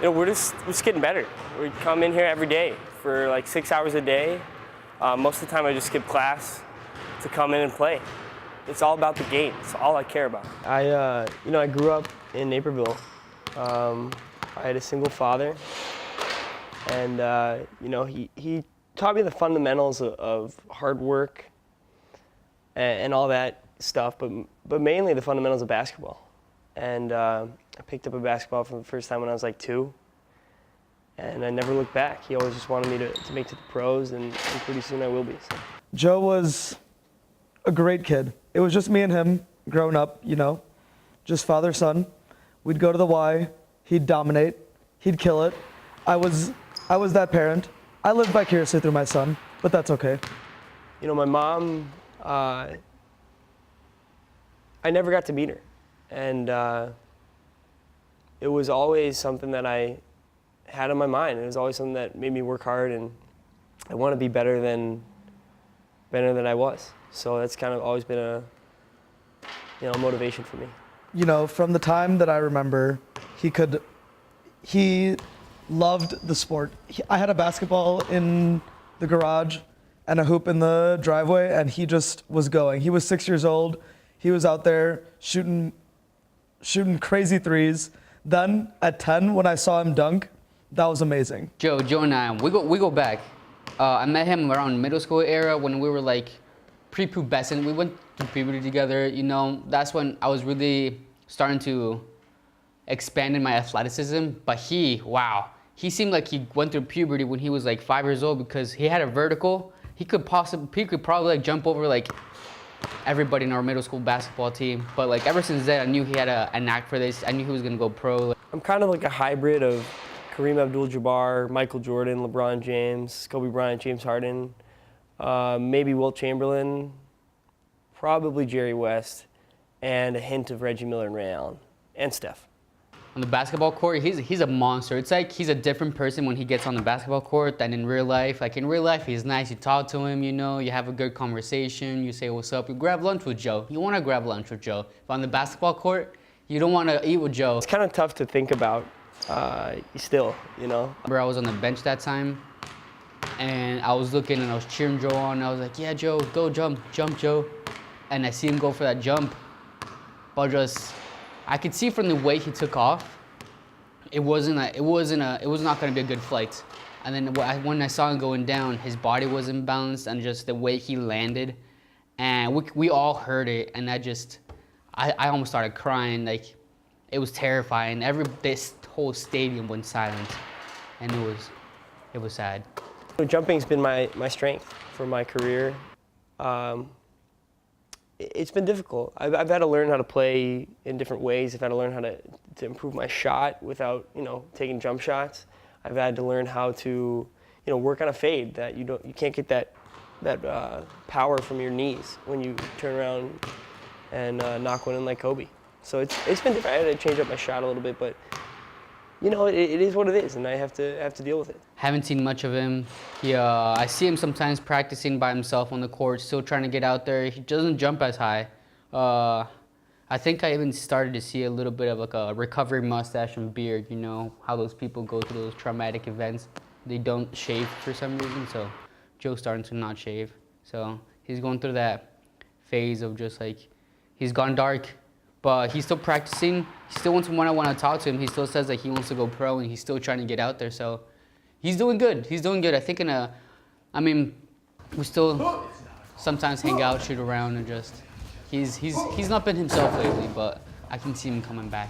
we're just getting better. We come in here every day for like 6 hours a day. Most of the time I just skip class to come in and play. It's all about the game. It's all I care about. I grew up in Naperville. I had a single father, and he taught me the fundamentals of hard work and all that stuff, but mainly the fundamentals of basketball. And I picked up a basketball for the first time when I was like 2, and I never looked back. He always just wanted me to make it to the pros, and pretty soon I will be. So. Joe was a great kid. It was just me and him growing up, just father, son. We'd go to the Y, he'd dominate, he'd kill it. I was that parent. I lived vicariously through my son, but that's okay. My mom, I never got to meet her. And it was always something that I had on my mind. It was always something that made me work hard, and I want to be better than I was. So that's kind of always been a motivation for me. From the time that I remember, he loved the sport. I had a basketball in the garage and a hoop in the driveway, and he just was going. He was 6 years old. He was out there shooting crazy threes. Then at 10, when I saw him dunk, that was amazing. Joe and I, we go back. I met him around middle school era when we were like prepubescent. We went through puberty together. That's when I was really starting to expand in my athleticism. But he seemed like he went through puberty when he was like 5 years old, because he had a vertical. He could probably like jump over like everybody in our middle school basketball team. But like ever since then, I knew he had a knack for this. I knew he was gonna go pro. I'm kind of like a hybrid of Kareem Abdul-Jabbar, Michael Jordan, LeBron James, Kobe Bryant, James Harden, maybe Wilt Chamberlain, probably Jerry West, and a hint of Reggie Miller and Ray Allen, and Steph. On the basketball court, he's a monster. It's like he's a different person when he gets on the basketball court than in real life. Like in real life, he's nice. You talk to him, you have a good conversation. You say, what's up? You grab lunch with Joe. You want to grab lunch with Joe. But on the basketball court, you don't want to eat with Joe. It's kind of tough to think about still, I was on the bench that time, and I was looking and I was cheering Joe on. I was like, yeah, Joe, go jump Joe. And I see him go for that jump, but I could see from the way he took off, it was not going to be a good flight. And then when I saw him going down, his body was imbalanced, and just the way he landed, and we all heard it, and I almost started crying. Like, it was terrifying. This whole stadium went silent, and it was sad. Jumping's been my strength for my career. It's been difficult. I've had to learn how to play in different ways. I've had to learn how to improve my shot without, taking jump shots. I've had to learn how to, work on a fade that you can't get that power from your knees when you turn around and knock one in like Kobe. So it's been different. I had to change up my shot a little bit, but it is what it is, and I have to deal with it. Haven't seen much of him. I see him sometimes practicing by himself on the court, still trying to get out there. He doesn't jump as high. I think I even started to see a little bit of like a recovery mustache and beard. How those people go through those traumatic events. They don't shave for some reason, so Joe's starting to not shave. So he's going through that phase of just like, he's gone dark. But he's still practicing. He still wants someone I want to talk to him. He still says that he wants to go pro, and he's still trying to get out there. So he's doing good. He's doing good. I think we still sometimes hang out, shoot around, and just he's not been himself lately, but I can see him coming back.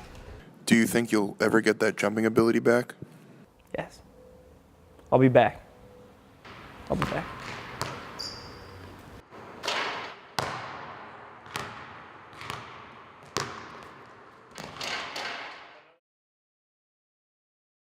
Do you think you'll ever get that jumping ability back? Yes. I'll be back.